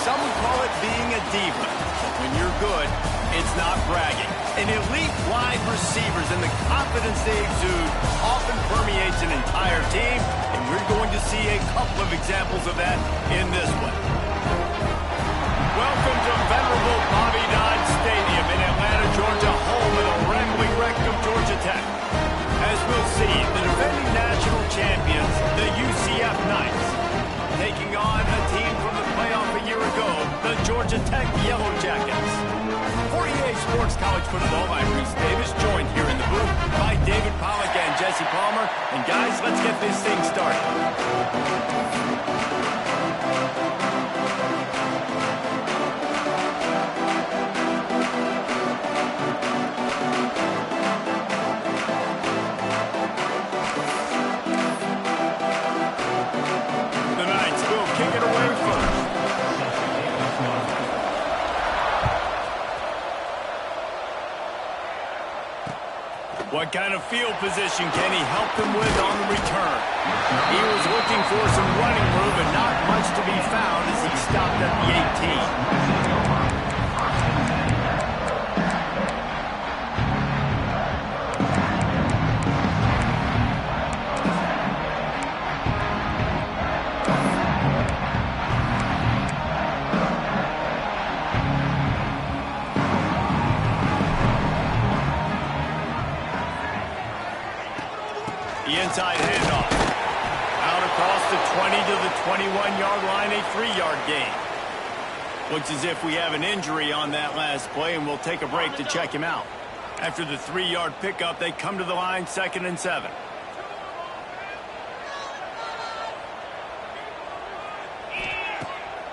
some would call it being a diva. But when you're good, it's not bragging. An elite wide receivers and the confidence they exude often permeates an entire team, and we're going to see a couple of examples of that in this one. Welcome to venerable Bobby Dodd Stadium in Atlanta, Georgia, home of the wrestling wreck of Georgia Tech. As we'll see, the defending national champions, the UCF Knights, taking on a team from the playoff a year ago, the Georgia Tech Yellow Jackets. 48 Sports College Football, I'm Reese Davis, joined here in the booth by David Pollack and Jesse Palmer. And guys, let's get this thing started. What kind of field position can he help them with on the return? He was looking for some running room, but not much to be found as he stopped at the 18. The inside handoff. Out across the 20 to the 21-yard line, a 3-yard gain. Looks as if we have an injury on that last play, and we'll take a break to check him out. After the 3-yard pickup, they come to the line, 2nd and 7.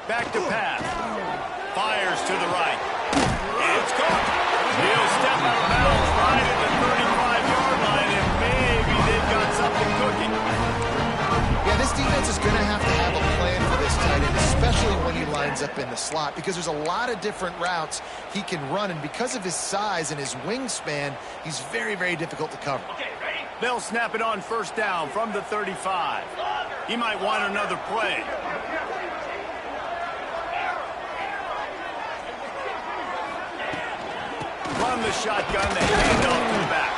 Back to pass. Fires to the right. It's caught. He'll step out of bounds right at the 35-yard line, and maybe they've got something cooking. Yeah, this defense is going to have a plan for this tight end, especially when he lines up in the slot, because there's a lot of different routes he can run, and because of his size and his wingspan, he's very, very difficult to cover. Okay, ready? They'll snap it on 1st down from the 35. He might want another play. Run the shotgun, the handoff to the back.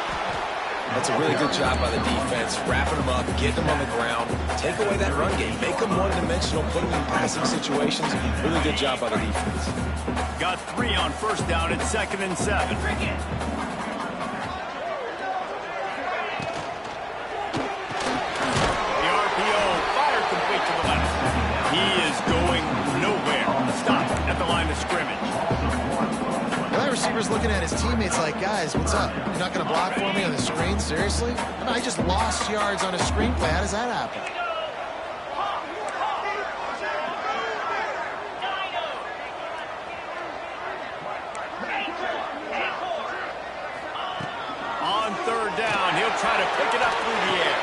That's a really good job by the defense, wrapping them up, getting them on the ground, take away that run game, make them one-dimensional, put them in passing situations. Really good job by the defense. Got 3 on 1st down at 2nd and 7. The RPO fired complete to the left. He is going nowhere. Stop at the line of scrimmage. That receiver's looking at his teammates like, guys, what's up? You're not going to block for me on the screen? Seriously? I mean, I just lost yards on a screenplay. How does that happen? On 3rd down, he'll try to pick it up through the air.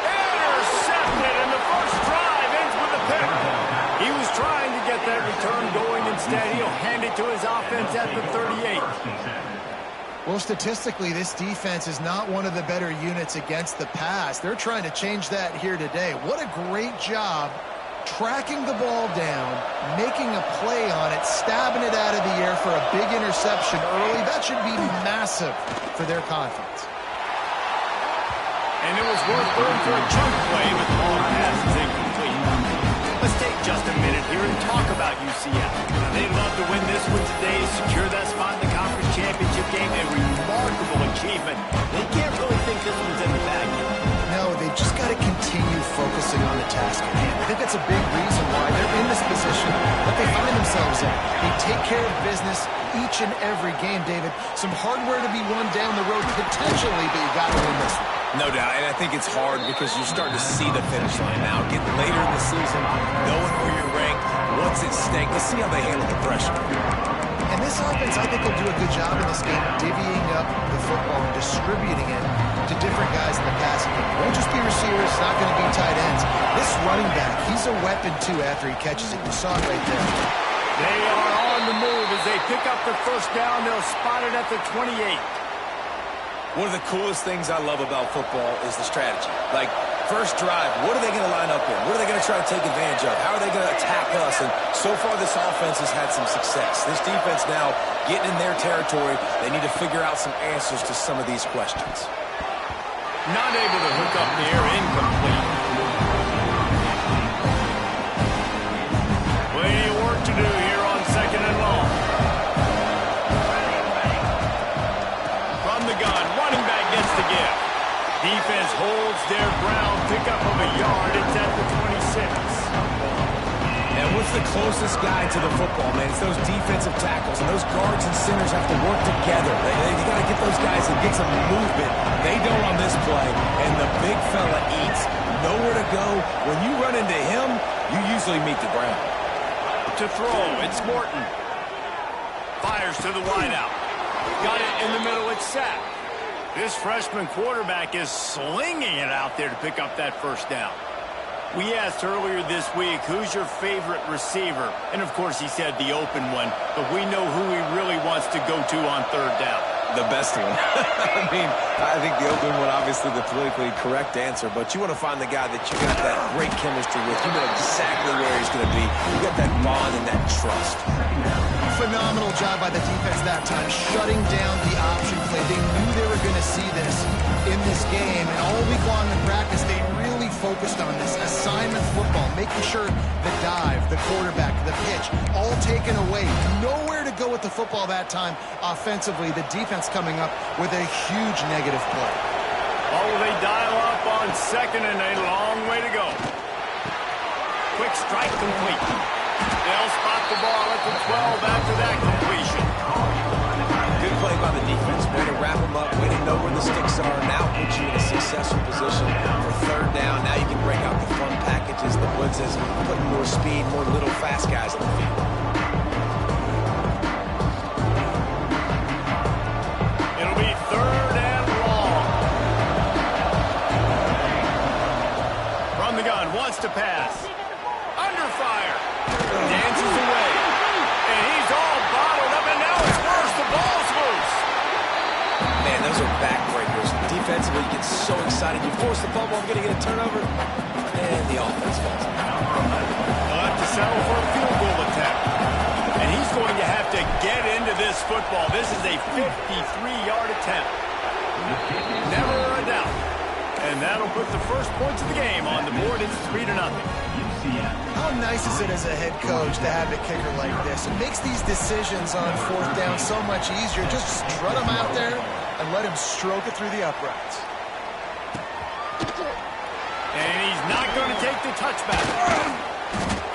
Intercepted, and the first drive ends with a pick. He was trying to get that return going. Instead, he'll hand it to his offense at the 38. Well, statistically, this defense is not one of the better units against the pass. They're trying to change that here today. What a great job tracking the ball down, making a play on it, stabbing it out of the air for a big interception early. That should be massive for their confidence. And it was worth going for a chunk play, but the ball pass is incomplete. Let's take just a minute here and talk about UCF. They'd love to win this one today, secure that spot in the conference championship game, a remarkable achievement. They can't really think this one's in the bag yet. No, they've just got to continue focusing on the task at hand. I think that's a big reason why they're in this position that they find themselves in. They take care of business each and every game, David. Some hardware to be won down the road potentially, but you got to win this one. No doubt, and I think it's hard because you're starting to see the finish line now. Getting later in the season, knowing where you're ranked, what's at stake. Let's see how they handle the pressure. And this offense, I think, will do a good job in this game divvying up the football and distributing it to different guys in the passing game. It won't just be receivers, it's not going to be tight ends. This running back, he's a weapon, too, after he catches it. You saw it right there. They are on the move as they pick up the 1st down. They'll spot it at the 28. One of the coolest things I love about football is the strategy. Like, first drive, what are they going to line up in? What are they going to try to take advantage of? How are they going to attack us and So far, this offense has had some success. This defense now getting in their territory. They need to figure out some answers to some of these questions. Not able to hook up there, incomplete. Plenty of work to do here on 2nd and long. From the gun, running back gets the gift. Defense holds their ground, pick up of a yard. It's at the 26. And what's the closest guy to the football, man? It's those defensive tackles, and those guards and centers have to work together. They got to get those guys and get some movement. They don't on this play, and the big fella eats. Nowhere to go. When you run into him, you usually meet the ground. To throw, it's Morton. Fires to the wideout. Got it in the middle, it's sacked. This freshman quarterback is slinging it out there to pick up that first down. We asked earlier this week, who's your favorite receiver? And, of course, he said the open one, but we know who he really wants to go to on 3rd down. The best one. I mean, I think the open one, obviously the politically correct answer, but you want to find the guy that you got that great chemistry with. You know exactly where he's going to be. You got that bond and that trust. Phenomenal job by the defense that time, shutting down the option play. They knew they were going to see this in this game, and all week long in practice, they really focused on this assignment football, making sure the dive, the quarterback, the pitch, all taken away. Nowhere to go with the football that time offensively. The defense coming up with a huge negative play. Oh, they dial up on 2nd and a long way to go. Quick strike complete. They'll spot the ball at the 12 after that completion. Good play by the defense. Way to wrap them up. Way to know where the sticks are. Now put you in a successful position for 3rd down. Now you can break out the fun packages, the blitzes, putting more speed, more little fast guys on the field. It'll be 3rd and long. From the gun, wants to pass. Under fire. Dances away. And he's all bottled up, and now it's worse. The ball's loose. Man, those are backbreakers. Defensively, you get so excited. You force the fumble, I'm going to get a turnover, and the offense falls. He'll have to settle for a field goal attempt. And he's going to have to get into this football. This is a 53-yard attempt. Never a doubt. And that'll put the first points of the game on the board. It's 3-0. How nice is it as a head coach to have a kicker like this? It makes these decisions on 4th down so much easier. Just strut him out there and let him stroke it through the uprights. And he's not going to take the touchback.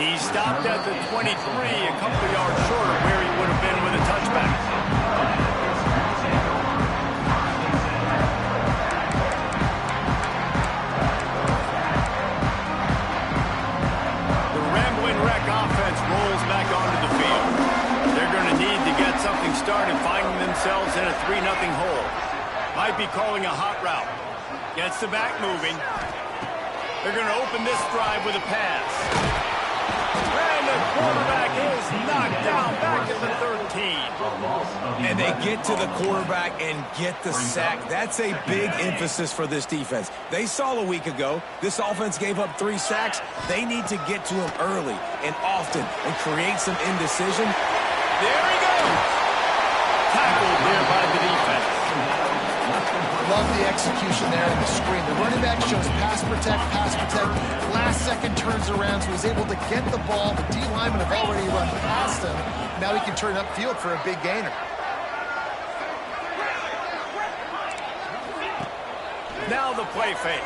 He stopped at the 23, a couple of yards short of where he would have been with a touchback. Offense rolls back onto the field. They're going to need to get something started, finding themselves in a 3-0 hole. Might be calling a hot route. Gets the back moving. They're going to open this drive with a pass. And the quarterback is knocked down back at the 13. And they get to the quarterback and get the sack. That's a big emphasis for this defense. They saw a week ago, this offense gave up 3 sacks. They need to get to him early and often and create some indecision. There he goes. Tackled there by the defense. Love the execution there in the screen. The running back shows pass protect, pass protect. Last second turns around, so he's able to get the ball. The D linemen have already run past him. Now he can turn upfield for a big gainer. Now the play fake.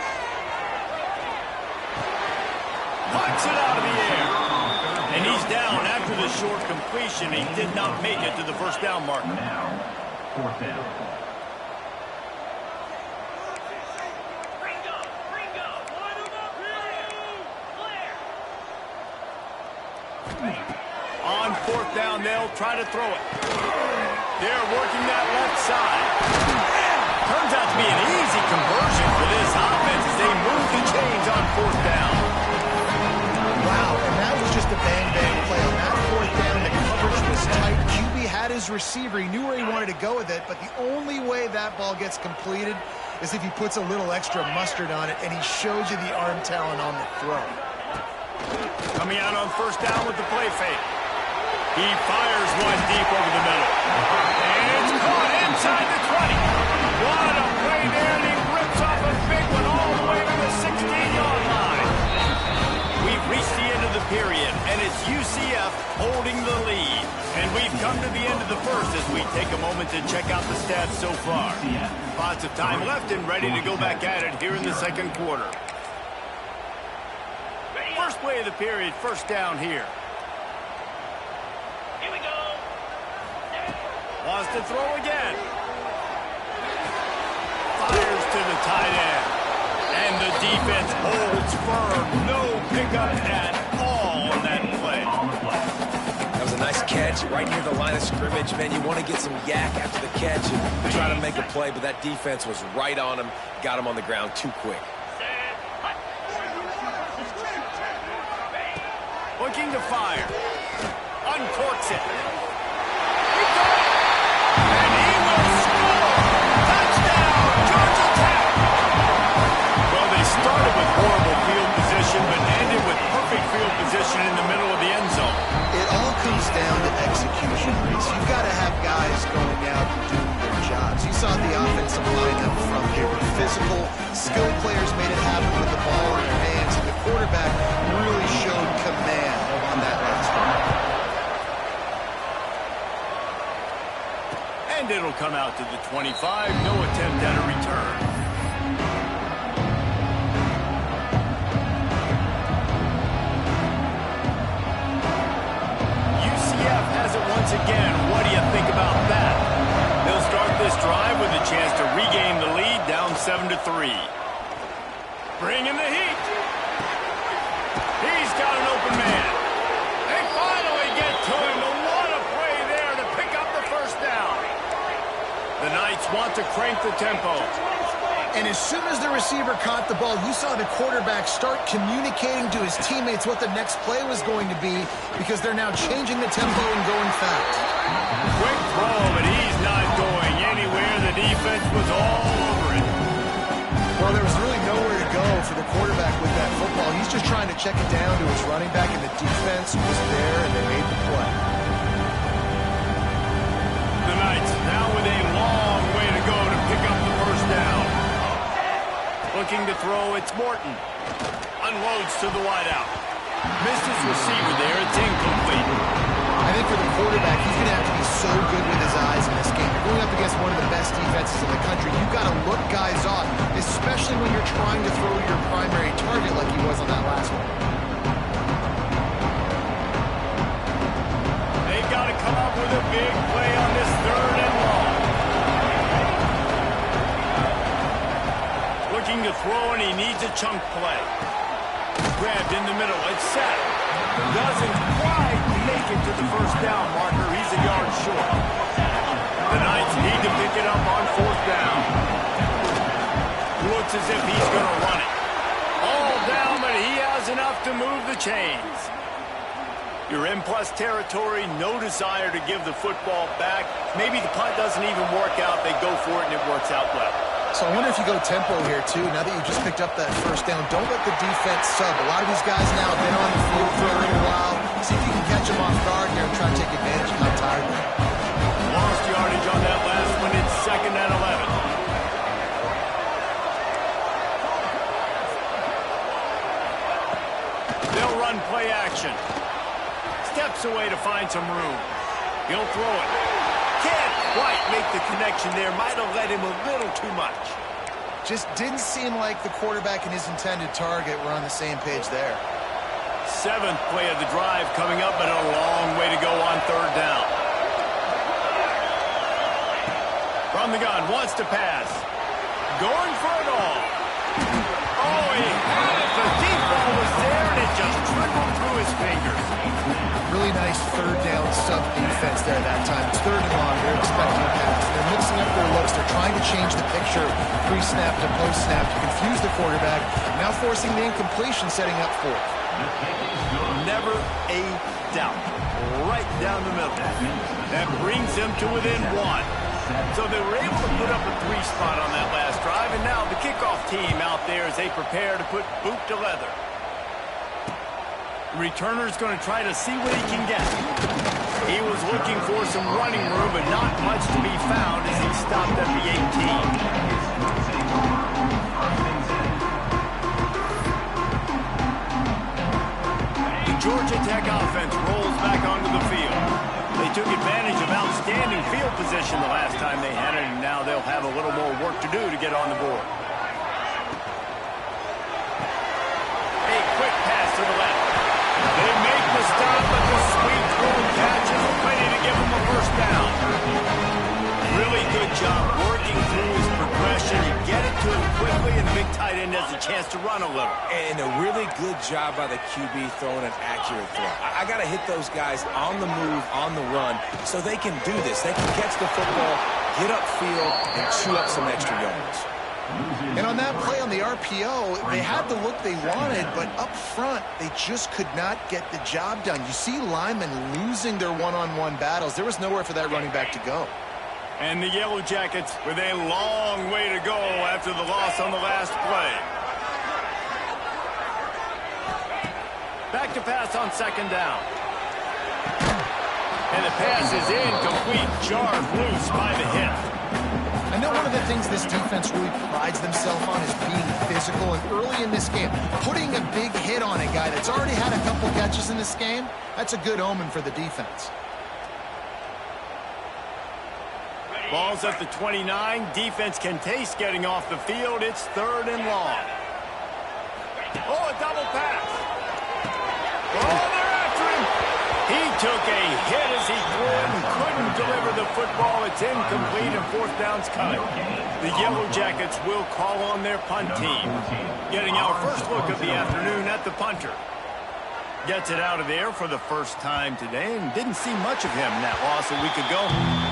Knocks it out of the air. And he's down after the short completion. He did not make it to the first down marker. Now, 4th down. On 4th down, they'll try to throw it. They're working that left side. Turns out to be an easy conversion for this offense as they move the chains on 4th down. Wow, and that was just a bang-bang play. On that 4th down, the coverage was tight. QB had his receiver. He knew where he wanted to go with it, but the only way that ball gets completed is if he puts a little extra mustard on it, and he shows you the arm talent on the throw. Coming out on first down with the play fake. He fires one deep over the middle. And it's caught inside the 20. What a play there, and he rips off a big one all the way to the 16-yard line. We've reached the end of the period, and it's UCF holding the lead. And we've come to the end of the first as we take a moment to check out the stats so far. Lots of time left and ready to go back at it here in the second quarter. First play of the period, first down here. Here we go. Wants to throw again. Fires to the tight end. And the defense holds firm. No pickup at all on that play. That was a nice catch right near the line of scrimmage. Man, you want to get some yak after the catch and try to make a play, but that defense was right on him. Got him on the ground too quick. Looking to fire. Uncorks it. And he will score. Touchdown, Georgia Tech. Well, they started with horrible field position, but ended with perfect field position in the middle of the end zone. It all comes down to execution, Reese. You've got to have guys going out and doing their jobs. You saw the offensive line up front. They were physical. Skilled players made it happen with the ball in their hands, and the quarterback really showed command on that last one. And it'll come out to the 25. No attempt at a return. UCF has it once again. What do you think about that? They'll start this drive with a chance to regain the lead, down 7-3. Bring in the heat. He's got an open man. They finally get to him. But what a play there to pick up the first down. The Knights want to crank the tempo. And as soon as the receiver caught the ball, you saw the quarterback start communicating to his teammates what the next play was going to be, because they're now changing the tempo and going fast. Quick throw, but he's not going anywhere. The defense was all over it. Well, there was really nowhere to go for the quarterback with that football. He's just trying to check it down to his running back, and the defense was there, and they made the play. The Knights now with a long way to go to pick up the first down. Looking to throw, it's Morton. Unloads to the wideout. Missed his receiver there, it's incomplete. I think for the quarterback, he's going to have to be so good with his eyes in this game. You're going up against one of the best defenses in the country. You've got to look guys off, especially when you're trying to throw your primary target like he was on that last one. They've got to come up with a big play on this third and long. Looking to throw, and he needs a chunk play. Grabbed in the middle, it's set. Doesn't quite make it to the first down marker. He's a yard short. The Knights need to pick it up on fourth down. Looks as if he's going to run it. All down, but he has enough to move the chains. You're in plus territory, no desire to give the football back. Maybe the punt doesn't even work out. They go for it, and it works out well. So I wonder if you go tempo here, too. Now that you just picked up that first down, don't let the defense sub. A lot of these guys now have been on the field for a little while. See if you can catch them off guard here and try to take advantage of how tired they are. Lost yardage on that last one. It's 2nd and 11. They'll run play action. Steps away to find some room. He'll throw it. Can't quite make the connection there. Might have led him a little too much. Just didn't seem like the quarterback and his intended target were on the same page there. 7th play of the drive coming up, but a long way to go on third down. From the gun, wants to pass. Going for it all. Oh, he had it. The deep ball was there, and it just trickled through his fingers. Really nice third down sub defense there that time. It's 3rd and long. They're expecting a pass. They're mixing up their looks. They're trying to change the picture pre-snap to post-snap to confuse the quarterback. Now forcing the incompletion, setting up 4th. Never a doubt. Right down the middle. That brings them to within 1. So they were able to put up a 3 spot on that last drive, and now the kickoff team out there as they prepare to put boot to leather. Returner's going to try to see what he can get. He was looking for some running room, but not much to be found as he stopped at the 18. Georgia Tech offense rolls back onto the field. They took advantage of outstanding field position the last time they had it, and now they'll have a little more work to do to get on the board. A quick pass to the left. They make the stop, but the sweet throw catch is ready to give them a first down. Really good job working through his progression. You get it to him quickly, and the big tight end has a chance to run a little. And a really good job by the QB throwing an accurate throw. I got to hit those guys on the move, on the run, so they can do this. They can catch the football, get upfield, and chew up some extra yards. And on that play on the RPO, they had the look they wanted, but up front, they just could not get the job done. You see linemen losing their one-on-one battles. There was nowhere for that running back to go. And the Yellow Jackets with a long way to go after the loss on the last play. Back to pass on second down. And the pass is incomplete, jarred loose by the hip. I know one of the things this defense really prides themselves on is being physical, and early in this game, putting a big hit on a guy that's already had a couple catches in this game, that's a good omen for the defense. Ball's at the 29. Defense can taste getting off the field. It's 3rd and long. Oh, a double pass. Oh, they're after him. He took a hit as he threw it and couldn't deliver the football. It's incomplete and 4th down's cut. The Yellow Jackets will call on their punt team. Getting our first look of the afternoon at the punter. Gets it out of there for the first time today and didn't see much of him in that loss a week ago.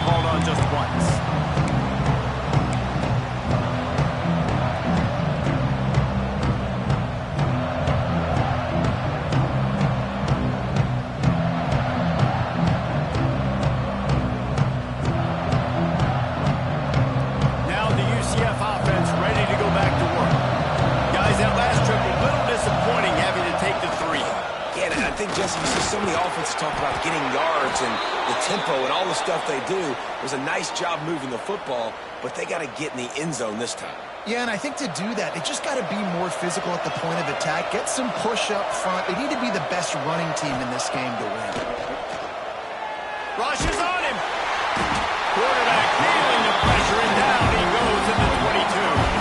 Called on just once. Now the UCF offense ready to go back to work. Guys, that last trip a little disappointing having to take the 3. Yeah, and I think, Jesse, you see so many offenses talk about getting yards and the tempo and all the stuff they do. It was a nice job moving the football, but they got to get in the end zone this time. Yeah, and I think to do that, they just got to be more physical at the point of attack, get some push up front. They need to be the best running team in this game to win. Rush is on him. Quarterback feeling the pressure, and down he goes in the 22.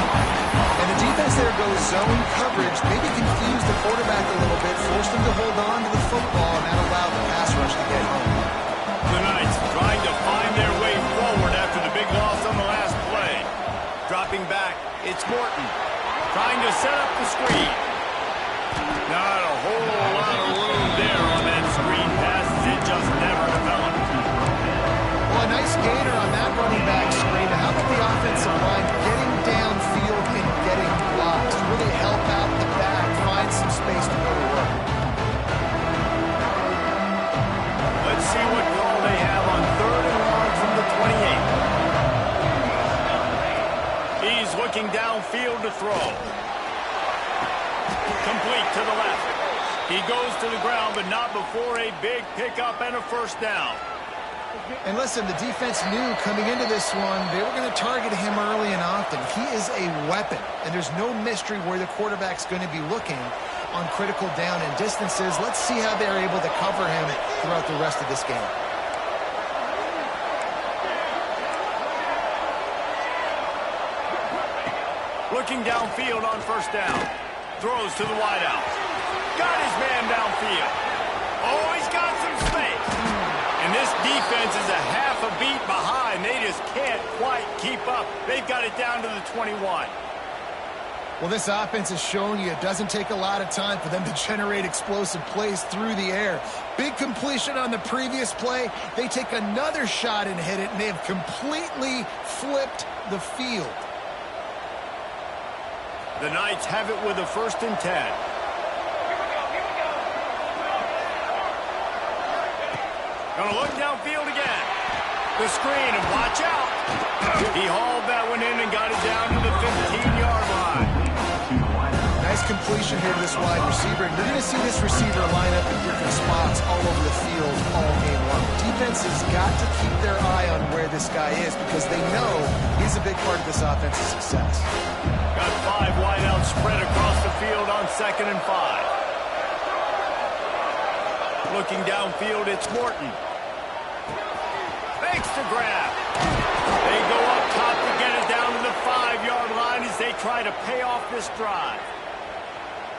And the defense there goes zone coverage, maybe confused the quarterback a little bit, forced him to hold on to the football, and that allowed the pass rush to get home. The Knights trying to find their way forward after the big loss on the last play. Dropping back, it's Morton. Trying to set up the screen. Not a whole lot of room there on that screen pass. It just never developed. Well, a nice gainer on that running back screen. How about the offensive line getting downfield and getting blocks to really help out the back, find some space to go to work. Let's see what call they have on 3rd and long from the 28. He's looking downfield to throw. Complete to the left. He goes to the ground, but not before a big pickup and a first down. And listen, the defense knew coming into this one, they were going to target him early and often. He is a weapon, and there's no mystery where the quarterback's going to be looking on critical down and distances. Let's see how they're able to cover him throughout the rest of this game. Looking downfield on first down. Throws to the wideout. Got his man downfield. Oh, he's got some space. And this defense is a half a beat behind. They just can't quite keep up. They've got it down to the 21. Well, this offense is showing you it doesn't take a lot of time for them to generate explosive plays through the air. Big completion on the previous play. They take another shot and hit it, and they have completely flipped the field. The Knights have it with a 1st and 10. Gonna look downfield again. The screen, and watch out. He hauled that one in and got it down to the 15-yard line. Nice nice completion here to this wide receiver. And you're going to see this receiver line up in different spots all over the field all game long. Defense has got to keep their eye on where this guy is because they know he's a big part of this offense's success. Got 5 wideouts spread across the field on 2nd and 5. Looking downfield, it's Morton. Fakes the grab. They go up top to get it down to the 5-yard line as they try to pay off this drive.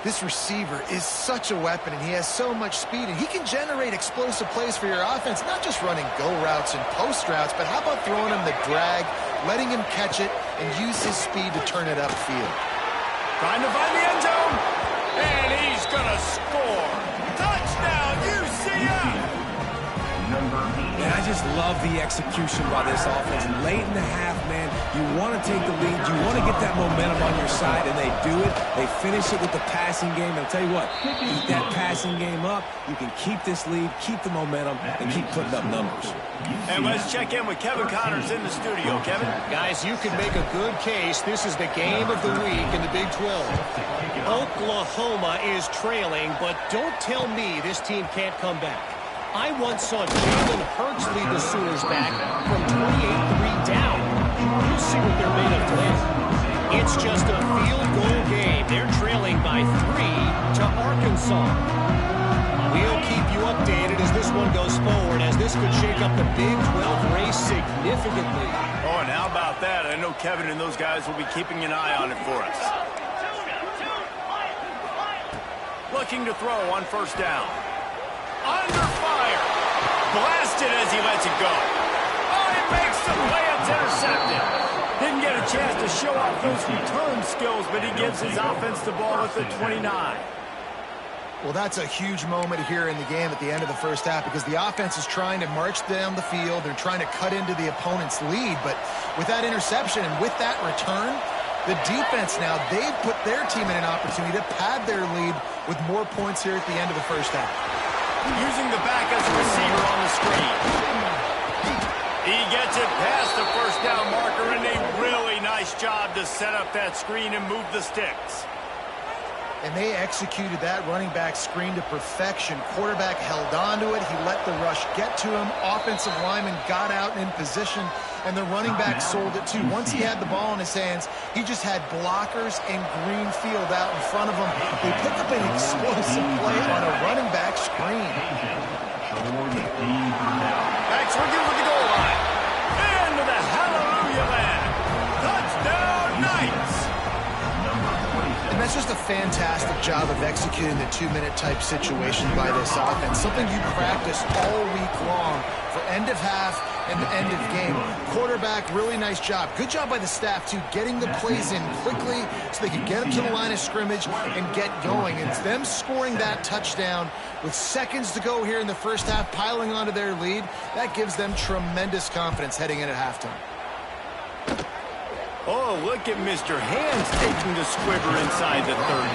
This receiver is such a weapon, and he has so much speed, and he can generate explosive plays for your offense, not just running go routes and post routes, but how about throwing him the drag, letting him catch it, and use his speed to turn it upfield. Trying to find the end zone, and he's going to score. Touchdown, UCF! Man, I just love the execution by this offense. Late in the half, man, you want to take the lead. You want to get that momentum on your side, and they do it. They finish it with the passing game. And I'll tell you what, keep that passing game up. You can keep this lead, keep the momentum, and keep putting up numbers. And let's check in with Kevin Connors in the studio. Kevin? Guys, you can make a good case. This is the game of the week in the Big 12. Oklahoma is trailing, but don't tell me this team can't come back. I once saw Jalen Hurts lead the Sooners back from 28-3 down. We'll see what they're made of today. It's just a field goal game. They're trailing by 3 to Arkansas. We'll keep you updated as this one goes forward, as this could shake up the Big 12 race significantly. Oh, and how about that? I know Kevin and those guys will be keeping an eye on it for us. Looking to throw on 1st down. Under fire. Blasted as he lets it go. Oh, he makes the play. It's intercepted. Didn't get a chance to show off those return skills, but he gives his offense the ball at the 29. Well, that's a huge moment here in the game at the end of the 1st half because the offense is trying to march down the field. They're trying to cut into the opponent's lead. But with that interception and with that return, the defense now, they've put their team in an opportunity to pad their lead with more points here at the end of the 1st half. Using the back as a receiver on the screen. He gets it past the 1st down marker, and a really nice job to set up that screen and move the sticks. And they executed that running back screen to perfection. Quarterback held on to it. He let the rush get to him. Offensive lineman got out in position, and the running back sold it too. Once he had the ball in his hands, he just had blockers and green field out in front of him. They picked up an explosive play on a running back screen. Backs looking for the goal line. Into the hallelujah land. Touchdown, Knights! And that's just a fantastic job of executing the 2-minute type situation by this offense. Something you practice all week long for end of half and end of game. Quarterback, really nice job. Good job by the staff, too, getting the plays in quickly so they can get them to the line of scrimmage and get going. And it's them scoring that touchdown with seconds to go here in the 1st half, piling onto their lead. That gives them tremendous confidence heading in at halftime. Oh, look at Mr. Hands taking the squibber inside the 30.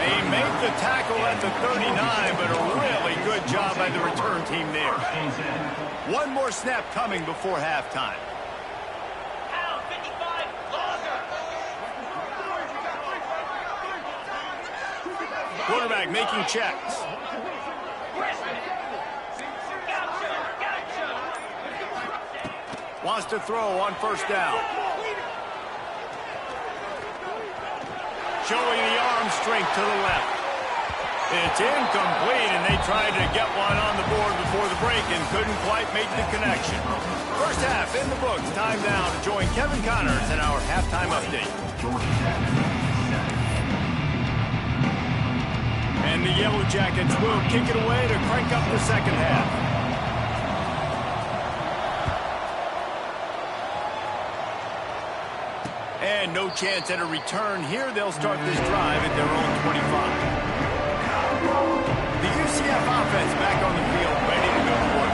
They make the tackle at the 39, but a really good job by the return team there. One more snap coming before halftime. Quarterback making checks. Wants to throw on 1st down. Showing the arm strength to the left. It's incomplete, and they tried to get one on the board before the break and couldn't quite make the connection. 1st half in the books. Time now to join Kevin Connors in our halftime update. And the Yellow Jackets will kick it away to crank up the 2nd half. And no chance at a return here. They'll start this drive at their own 25. The UCF offense back on the field, ready to go to work.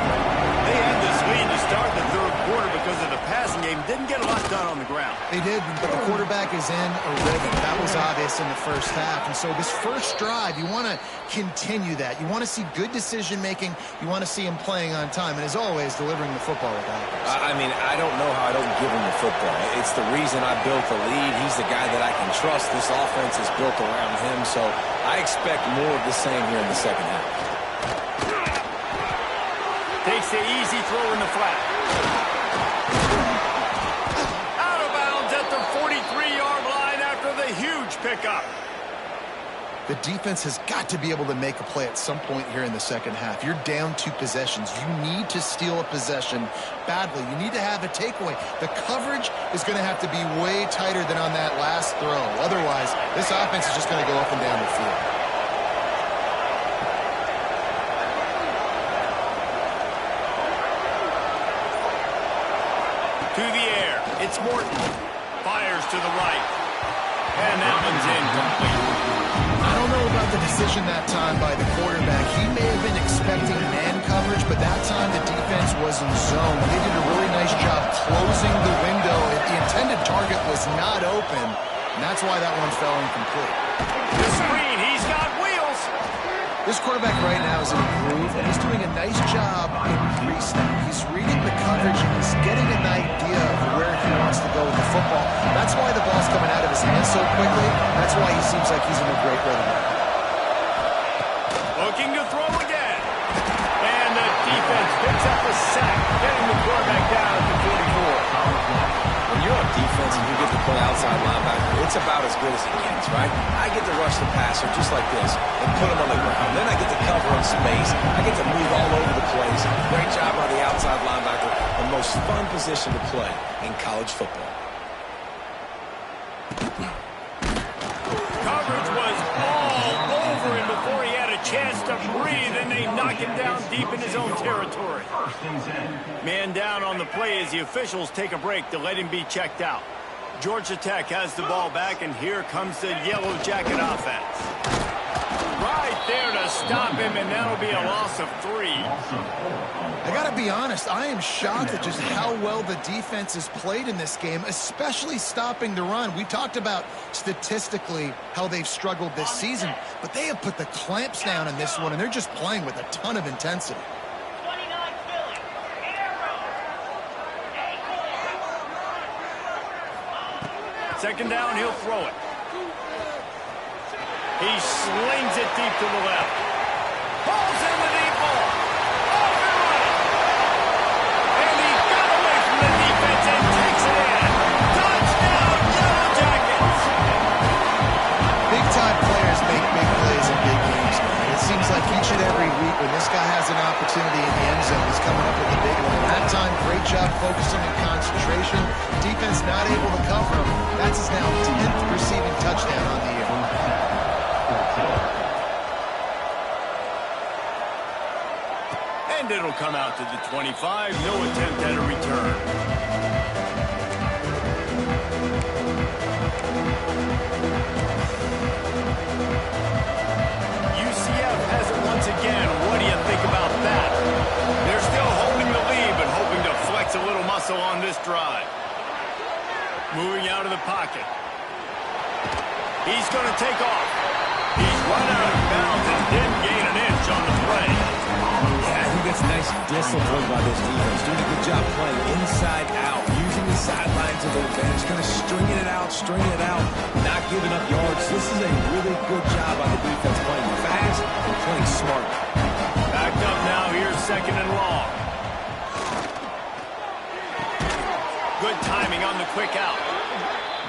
They had this lead to start the 3rd quarter because of the passing game. Didn't get a lot done on the ground. They did, but the quarterback is in a rhythm. That was obvious in the first half. And so this first drive, you want to continue that. You want to see good decision-making. You want to see him playing on time. And as always, delivering the football with accuracy. I mean, I don't know how I don't give him the football. It's the reason I built the lead. He's the guy that I can trust. This offense is built around him. So I expect more of the same here in the second half. Takes the easy throw in the flat. Out of bounds at the 43-yard line after the huge pickup. The defense has got to be able to make a play at some point here in the second half. You're down 2 possessions. You need to steal a possession badly. You need to have a takeaway. The coverage is going to have to be way tighter than on that last throw. Otherwise, this offense is just going to go up and down the field. To the air. It's Morton. Fires to the right. And that one's incomplete. I don't know about the decision that time by the quarterback. He may have been expecting man coverage, but that time the defense was in zone. They did a really nice job closing the window. The intended target was not open, and that's why that one fell incomplete. The screen. He's got wheels. This quarterback right now is in a groove, and he's doing a nice job in pre-snap. He's reading the coverage, and he's getting an idea of where he wants to go with the football. That's why the ball's coming out of his hands so quickly. That's why he seems like he's in a great rhythm. Looking to throw again. And the defense picks up a sack, getting the quarterback down at the 44. When you're on defense and you get to play outside linebacker, it's about as good as it gets, right? I get to rush the passer just like this and put him on the ground. Then I get to cover in space. I get to move all over the place. Great job by the outside linebacker. The most fun position to play in college football. Coverage was all over him before he had a chance to breathe, and they knock him down deep in his own territory. Man down on the play as the officials take a break to let him be checked out. Georgia Tech has the ball back, and here comes the Yellow Jacket offense. Right there to stop him, and that'll be a loss of 3. I got to be honest, I am shocked at just how well the defense has played in this game, especially stopping the run. We talked about statistically how they've struggled this season, but they have put the clamps down in this one, and they're just playing with a ton of intensity. Second down, he'll throw it. He slings it deep to the left. Pulls in the deep ball. Off and running. And he got away from the defense and takes it in. Touchdown, Yellow Jackets. Big-time players make big plays in big games. It seems like each and every week when this guy has an opportunity in the end zone, he's coming up with a big one. That time, great job focusing and concentration. Defense not able to cover him. That's his now 10th receiving touchdown on the year. And it'll come out to the 25. No attempt at a return. UCF has it once again. What do you think about that? They're still holding the lead, but hoping to flex a little muscle on this drive. Moving out of the pocket. He's going to take off. He's run out of bounds and didn't gain an inch on the play. Yeah, I think that's nice discipline by this defense. Doing a good job playing inside out, using the sidelines to their advantage, kind of stringing it out, not giving up yards. This is a really good job by the defense, playing fast and playing smart. Backed up now, here's second and long. Good timing on the quick out.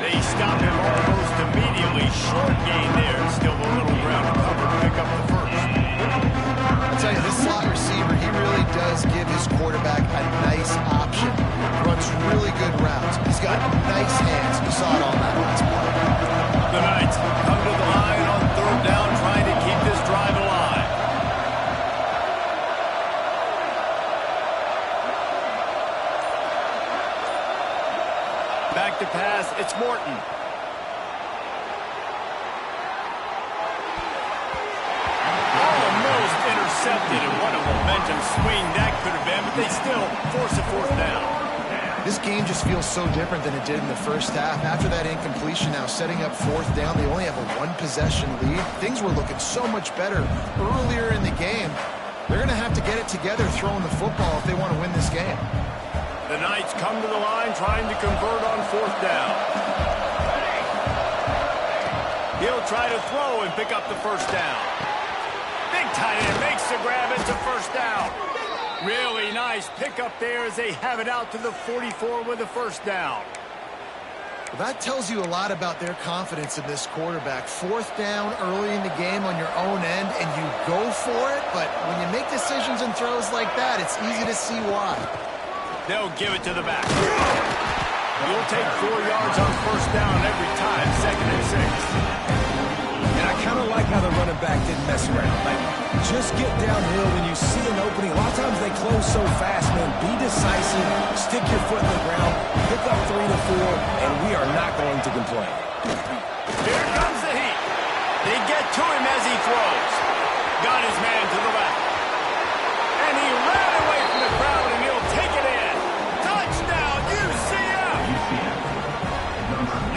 They stop him almost immediately. Short gain there. Still a little ground to cover to pick up the first. I'll tell you, this slot receiver, he really does give his quarterback a nice option. Runs really good routes. He's got nice hands. You saw it on that last play. The Knights come to the line on third down, trying to keep this drive alive. Back to pass, it's Morton. Almost intercepted, and what a momentum swing that could have been, but they still force a fourth down. This game just feels so different than it did in the first half. After that incompletion, now setting up fourth down, they only have a one-possession lead. Things were looking so much better earlier in the game. They're going to have to get it together throwing the football if they want to win this game. The Knights come to the line trying to convert on fourth down. He'll try to throw and pick up the first down. Big tight end makes the grab into first down. Really nice pickup there as they have it out to the 44 with a first down. Well, that tells you a lot about their confidence in this quarterback. Fourth down early in the game on your own end, and you go for it, but when you make decisions and throws like that, it's easy to see why. They'll give it to the back. You'll take 4 yards on first down every time, 2nd and 6. And I kind of like how the running back didn't mess around. Like, just get downhill when you see an opening. A lot of times they close so fast, man. Be decisive, stick your foot in the ground, pick up 3 to 4, and we are not going to complain. Here comes the heat. They get to him as he throws. Got his man to the left. And he ran away from the crowd, and he'll take it in. Touchdown, UCF!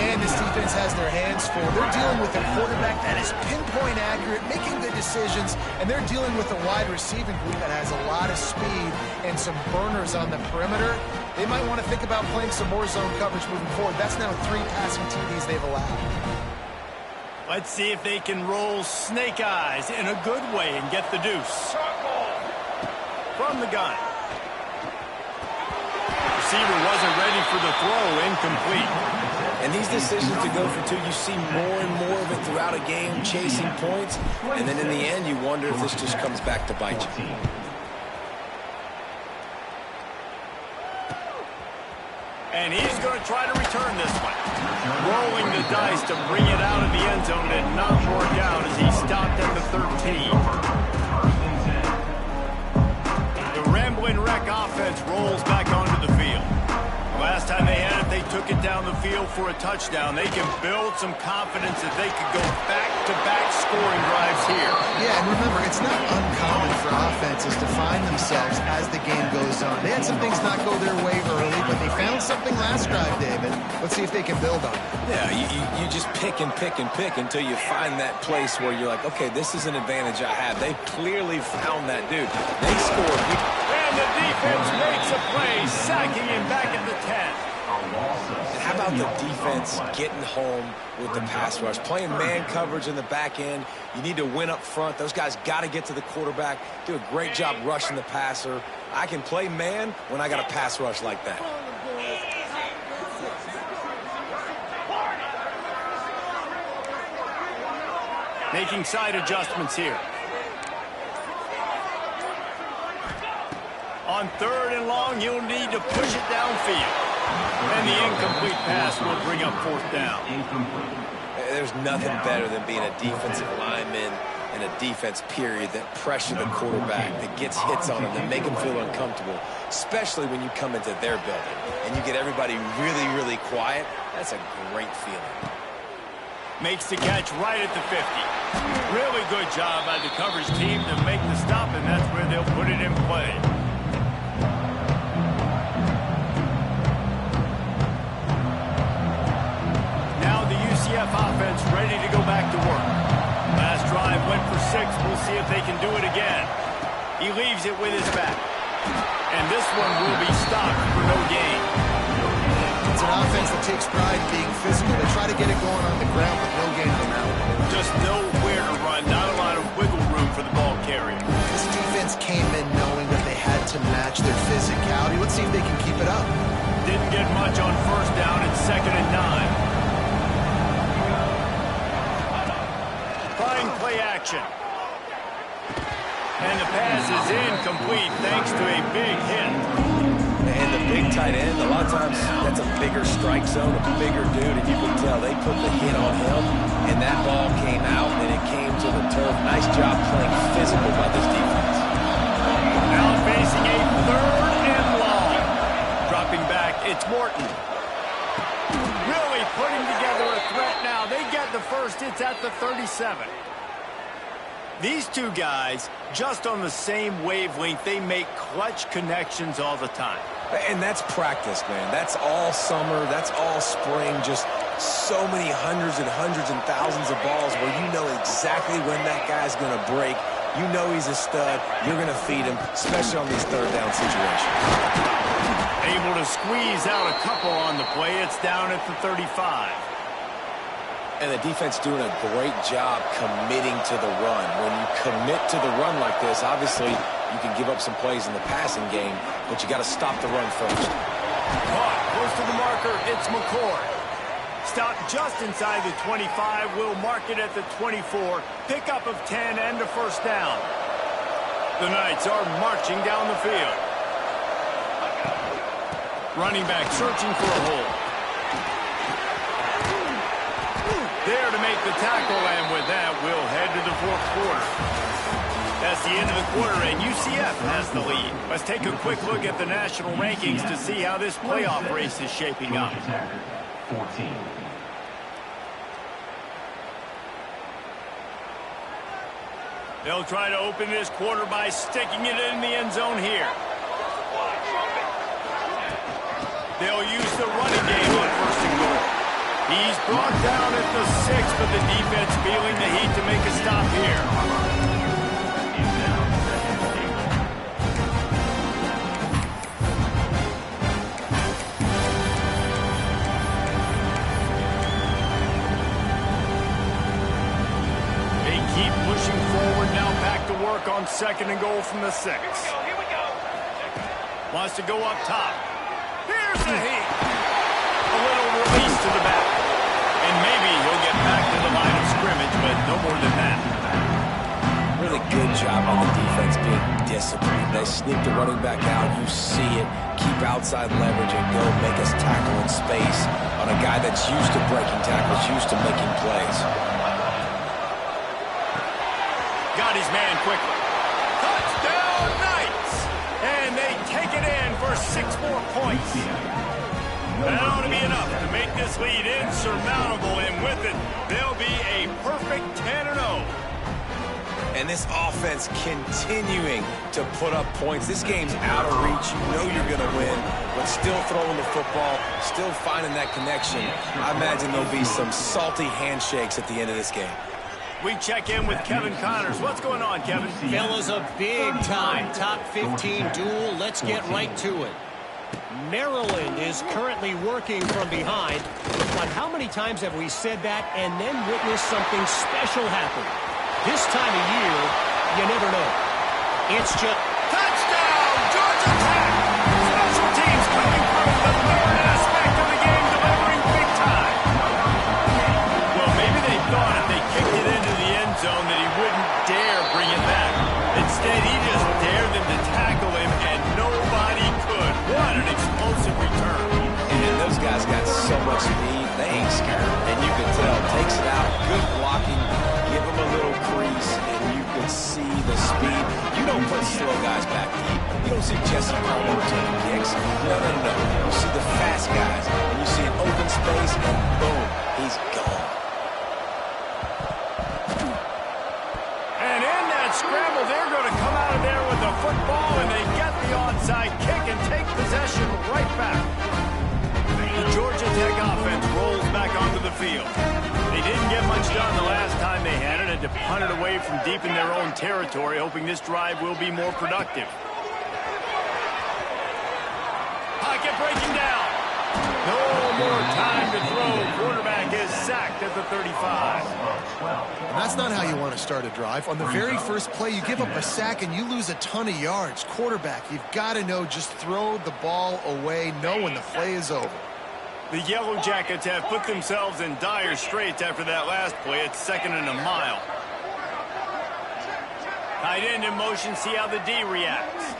Man, this defense has their hands full. They're dealing with a quarterback that is pinpoint accurate, making good decisions, and they're dealing with a wide receiving group that has a lot of speed and some burners on the perimeter. They might want to think about playing some more zone coverage moving forward. That's now 3 passing TDs they've allowed. Let's see if they can roll snake eyes in a good way and get the deuce. From the gun. Receiver wasn't ready for the throw, incomplete. And these decisions to go for 2, you see more and more of it throughout a game, chasing points. And then in the end, you wonder if this just comes back to bite you. And he's going to try to return this one. Rolling the dice to bring it out of the end zone and not work out as he stopped at the 13. The Rambling Wreck offense rolls back onto the field. Last time they had it, they took it down the field for a touchdown. They can build some confidence that they could go back-to-back scoring drives here. Yeah, and remember, it's not uncommon for offenses to find themselves as the game goes on. They had some things not go their way early, but they found something last drive, David. Let's see if they can build on it. Yeah, you just pick and pick and pick until you find that place where you're like, okay, this is an advantage I have. They clearly found that dude. They scored. And the defense makes a play, sacking him back at the 10. And how about the defense getting home with the pass rush? Playing man coverage in the back end. You need to win up front. Those guys got to get to the quarterback. Do a great job rushing the passer. I can play man when I got a pass rush like that. Making side adjustments here. On 3rd and long, you'll need to push it downfield. And the incomplete pass will bring up 4th down. There's nothing better than being a defensive lineman and a defense period that pressure the quarterback, that gets hits on him, that make him feel uncomfortable, especially when you come into their building and you get everybody really, really quiet. That's a great feeling. Makes the catch right at the 50. Really good job by the coverage team to make the stop, and that's where they'll put it in play. Now the UCF offense ready to go back to work. Last drive went for 6. We'll see if they can do it again. He leaves it with his back. And this one will be stopped for no gain. It's an offense that takes pride in being physical. They try to get it going on the ground, but no gain on that one. Just nowhere to run. Not a lot of wiggle room for the ball carrier. This defense came in knowing that they had to match their physicality. Let's see if they can keep it up. Didn't get much on first down. It's 2nd and 9. Fine play action. And the pass is incomplete thanks to a big hit. And the big tight end, a lot of times that's a bigger strike zone, a bigger dude, and you can tell they put the hit on him, and that ball came out, and it came to the turf. Nice job playing physical by this defense. Now facing a 3rd and long. Dropping back, it's Morton. Really putting together a threat now. They get the first. It's at the 37. These two guys, just on the same wavelength, they make clutch connections all the time. And that's practice, man. That's all summer. That's all spring. Just so many hundreds and thousands of balls where you know exactly when that guy's going to break. You know he's a stud. You're going to feed him, especially on these third down situations. Able to squeeze out a couple on the play. It's down at the 35. And the defense doing a great job committing to the run. When you commit to the run like this, obviously you can give up some plays in the passing game, but you got to stop the run first. Caught close to the marker. It's McCord. Stop just inside the 25. We'll mark it at the 24. Pickup of 10 and a first down. The Knights are marching down the field. Running back searching for a hole. There to make the tackle, and with that, we'll head to the fourth quarter. That's the end of the quarter, and UCF has the lead. Let's take a quick look at the national rankings to see how this playoff race is shaping up. 14. They'll try to open this quarter by sticking it in the end zone here. They'll use the running game on first and goal. He's brought down at the 6, but the defense feeling the heat to make a stop here. They keep pushing forward, now back to work on second and goal from the 6. Here we go. Wants to go up top. Here's the heat. A little release to the back. And maybe he'll get back to the line of scrimmage, but no more than that. Really good job on the defense being disciplined. They sneak the running back out. You see it. Keep outside leverage and go make us tackle in space on a guy that's used to breaking tackles, used to making plays. Got his man quickly. Touchdown Knights! And they take it in for 6 more points. That ought to be enough to make this lead insurmountable, and with it, they'll be a perfect 10-0. And this offense continuing to put up points. This game's out of reach. You know you're going to win, but still throwing the football, still finding that connection. I imagine there'll be some salty handshakes at the end of this game. We check in with Kevin Connors. What's going on, Kevin? Fellas, a big-time top 15 duel. Let's get right to it. Maryland is currently working from behind, but how many times have we said that and then witnessed something special happen? This time of year, you never know. It's just touchdown, Georgia Tech! Special teams coming through the third aspect of the game, delivering big time. Well, maybe they thought if they kicked it into the end zone that he wouldn't dare bring it back. Instead, he just dared them to tackle him, and nobody could. What an explosive return. And those guys got so much speed, they ain't scared. And you can tell, takes it out, good blocking, give them a little crease, and you can see the speed. You don't put slow guys back deep. You don't see Jesse Carter taking kicks. No. You see the fast guys, and you see an open space, and boom, he's gone. And in that scramble, they're going to come out of there with the football, and they get the onside kick and take possession right back. The Georgia Tech offense rolls back onto the field. They didn't get much done the last time they had it, and to punt it away from deep in their own territory, hoping this drive will be more productive. Pocket breaking down. No more time to throw. Quarterback is sacked at the 35. And that's not how you want to start a drive. On the very first play, you give up a sack and you lose a ton of yards. Quarterback, you've got to know, just throw the ball away, know when the play is over. The Yellow Jackets have put themselves in dire straits after that last play. It's 2nd and a mile. Tight end in motion, see how the D reacts.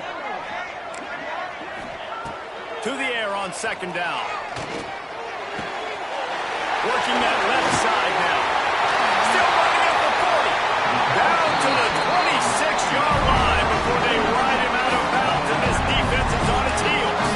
To the air on 2nd down. Working that left side now. Still running at the 40. Down to the 26-yard line before they ride him out of bounds, and this defense is on its heels.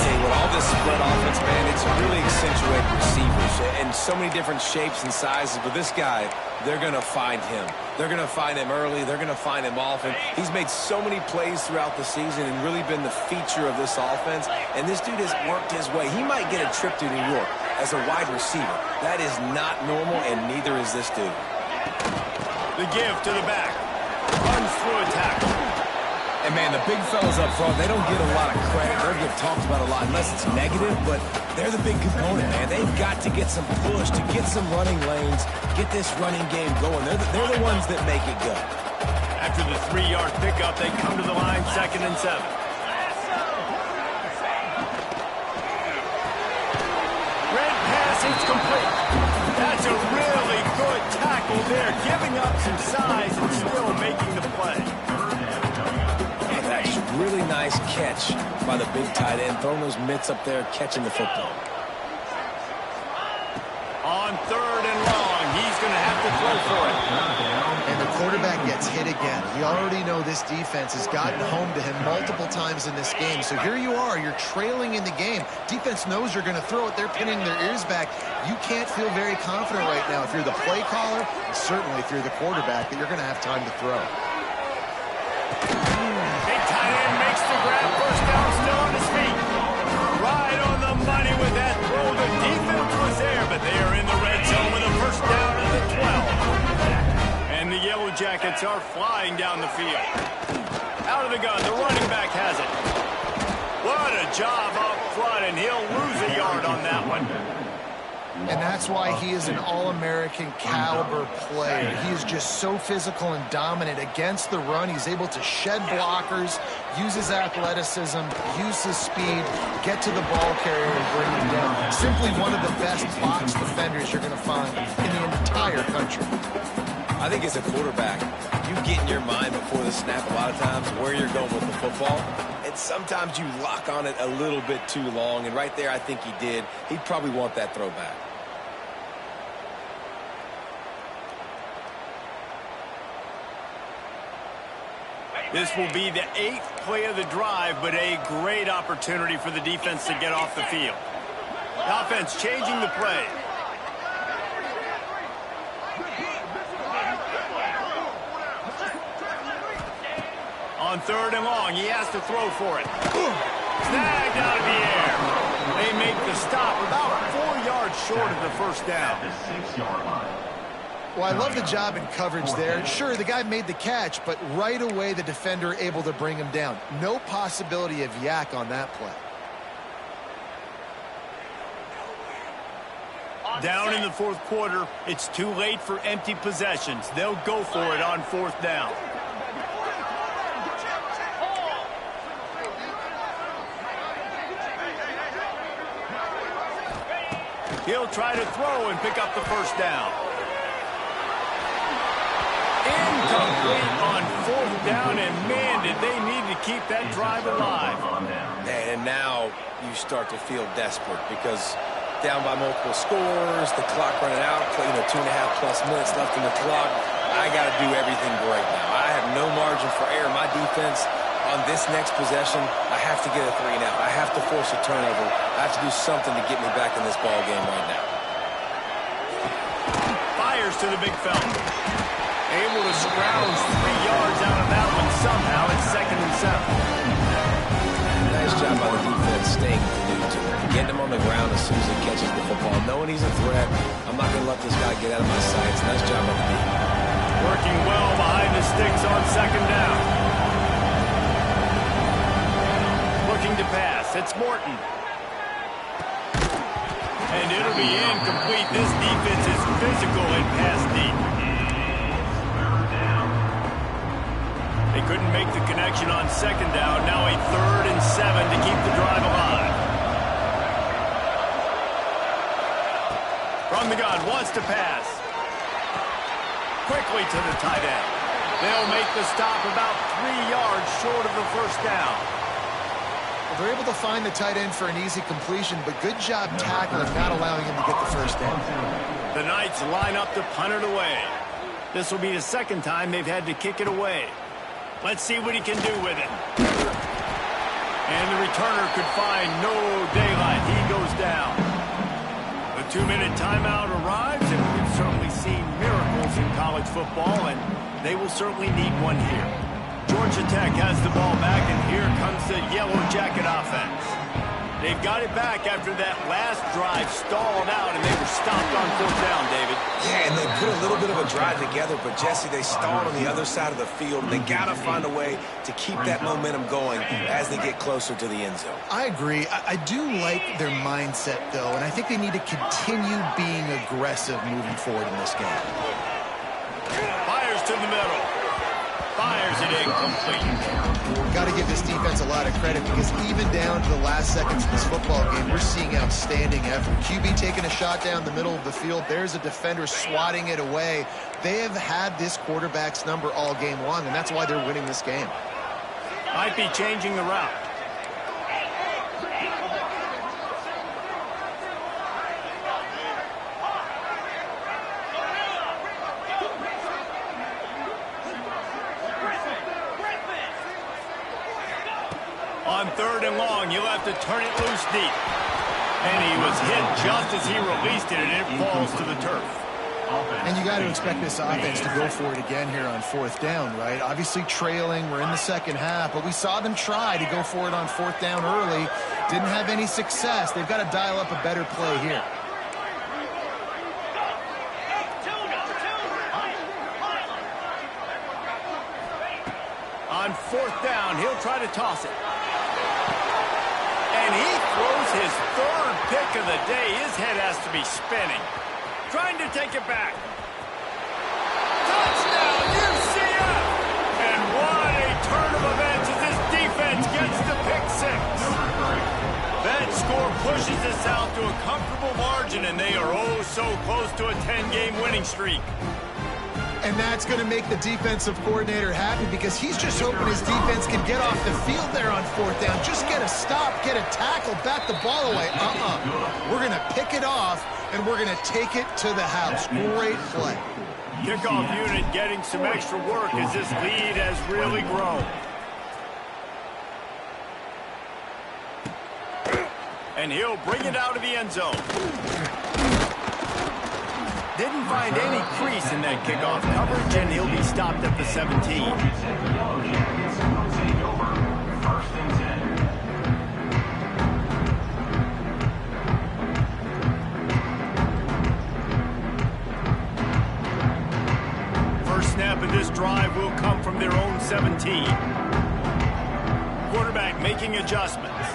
With all this spread offense, man, it's really accentuated receivers. So in so many different shapes and sizes, but this guy, they're going to find him. They're going to find him early. They're going to find him often. He's made so many plays throughout the season and really been the feature of this offense, and this dude has worked his way. He might get a trip to New York as a wide receiver. That is not normal, and neither is this dude. The give to the back. Runs through a tackle. And, man, the big fellas up front, they don't get a lot of credit. They don't get talked about a lot unless it's negative, but they're the big component, man. They've got to get some push, to get some running lanes, get this running game going. They're the ones that make it go. After the 3-yard pickup, they come to the line, 2nd and 7. Red pass, it's complete. That's a really good tackle there, giving up some size and still making the play. Really nice catch by the big tight end, throwing those mitts up there, catching the football. On 3rd and long, he's going to have to throw for it. And the quarterback gets hit again. You already know this defense has gotten home to him multiple times in this game. So here you are, you're trailing in the game. Defense knows you're going to throw it. They're pinning their ears back. You can't feel very confident right now if you're the play caller, and certainly if you're the quarterback, that you're going to have time to throw. Makes the grab, first down, still on his feet. Right on the money with that throw. The defense was there, but they are in the red zone with a first down at the 12. And the Yellow Jackets are flying down the field. Out of the gun, the running back has it. What a job up front, and he'll lose a yard on that one. And that's why he is an all-American caliber player. He is just so physical and dominant against the run. He's able to shed blockers, use his athleticism, use his speed, get to the ball carrier and bring him down. Simply one of the best box defenders you're going to find in the entire country. I think as a quarterback, you get in your mind before the snap a lot of times where you're going with the football. And sometimes you lock on it a little bit too long. And right there, I think he did. He'd probably want that throwback. This will be the 8th play of the drive, but a great opportunity for the defense to get off the field. The offense changing the play. On 3rd and long, he has to throw for it. Snagged out of the air. They make the stop about 4 yards short of the first down. Well, I love the job in coverage there. Sure, the guy made the catch, but right away the defender able to bring him down. No possibility of yak on that play. Down in the 4th quarter, it's too late for empty possessions. They'll go for it on 4th down. He'll try to throw and pick up the first down. Incomplete on 4th down, and man, did they need to keep that drive alive. And now you start to feel desperate because down by multiple scores, the clock running out, 2.5+ minutes left in the clock. I got to do everything right now. I have no margin for error. My defense on this next possession, I have to get a 3 and out. I have to force a turnover. I have to do something to get me back in this ball game right now. Fires to the big fella. Able to scrounge 3 yards out of that one somehow. It's 2nd and 7. Nice job by the defense staying glued to him. Getting him on the ground as soon as he catches the football. Knowing he's a threat, I'm not going to let this guy get out of my sights. Nice job by the defense. Working well behind the sticks on 2nd down. Looking to pass. It's Morton. And it'll be incomplete. This defense is physical and pass deep. They couldn't make the connection on 2nd down. Now a 3rd and 7 to keep the drive alive. From the gun, wants to pass. Quickly to the tight end. They'll make the stop about 3 yards short of the first down. Well, they're able to find the tight end for an easy completion, but good job tackling, not allowing him to get the first down. The Knights line up to punt it away. This will be the 2nd time they've had to kick it away. Let's see what he can do with it. And the returner could find no daylight. He goes down. The 2-minute timeout arrives, and we've certainly seen miracles in college football, and they will certainly need one here. Georgia Tech has the ball back, and here comes the Yellow Jacket offense. They've got it back after that last drive stalled out, and they were stopped on 4th down, David. Yeah, and they put a little bit of a drive together, but, Jesse, they stalled on the other side of the field, and they got to find a way to keep that momentum going as they get closer to the end zone. I agree. I do like their mindset, though, and I think they need to continue being aggressive moving forward in this game. Fires to the middle. Fires it incomplete. Got to give this defense a lot of credit because even down to the last seconds of this football game, we're seeing outstanding effort. QB taking a shot down the middle of the field. There's a defender swatting it away. They have had this quarterback's number all game long, and that's why they're winning this game. Might be changing the route. On 3rd and long, he'll have to turn it loose deep. And he was hit just as he released it, and it falls to the turf. And you got to expect this offense to go for it again here on 4th down, right? Obviously trailing, we're in the second half, but we saw them try to go for it on 4th down early. Didn't have any success. They've got to dial up a better play here. On 4th down, he'll try to toss it. And he throws his 3rd pick of the day. His head has to be spinning. Trying to take it back. Touchdown, UCF! And what a turn of events as this defense gets the pick 6. That score pushes us out to a comfortable margin, and they are oh so close to a 10-game winning streak. And that's going to make the defensive coordinator happy because he's just hoping his defense can get off the field there on 4th down. Just get a stop, get a tackle, bat the ball away. We're going to pick it off, and we're going to take it to the house. Great play. Kickoff unit getting some extra work as this lead has really grown. And he'll bring it out of the end zone. Didn't find any crease in that kickoff coverage, and he'll be stopped at the 17. First snap of this drive will come from their own 17. Quarterback making adjustments.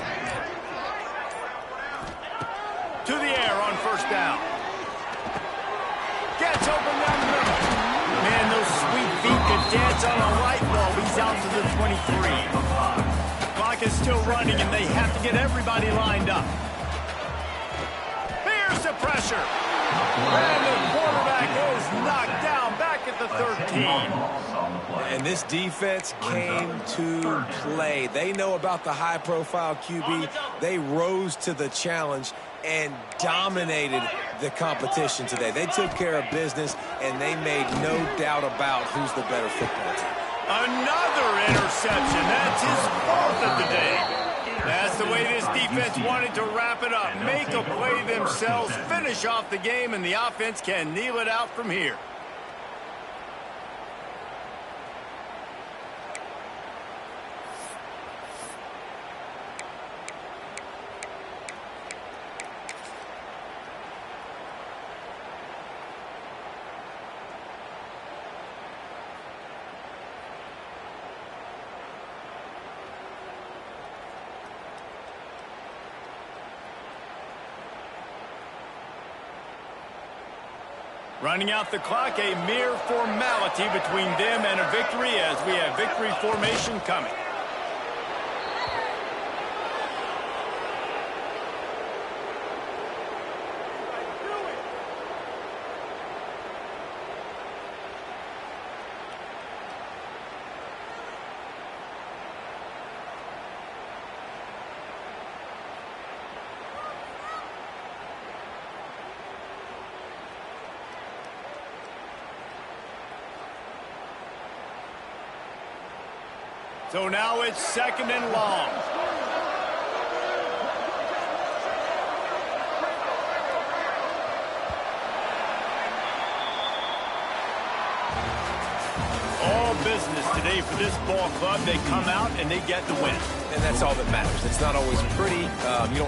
To the air on 1st down. Gets open down the middle. Man, those sweet feet could dance on a light bulb. He's out to the 23. Clock is still running, and they have to get everybody lined up. Here's the pressure. And the quarterback is knocked down back at the 13. And this defense came to play. They know about the high-profile QB. They rose to the challenge and dominated the competition today. They took care of business, and they made no doubt about who's the better football team. Another interception. That's his 4th of the day. That's the way this defense wanted to wrap it up. Make a play themselves, finish off the game, and the offense can kneel it out from here. Running out the clock, a mere formality between them and a victory as we have victory formation coming. So now it's 2nd and long. All business today for this ball club. They come out and they get the win. And that's all that matters. It's not always pretty. You don't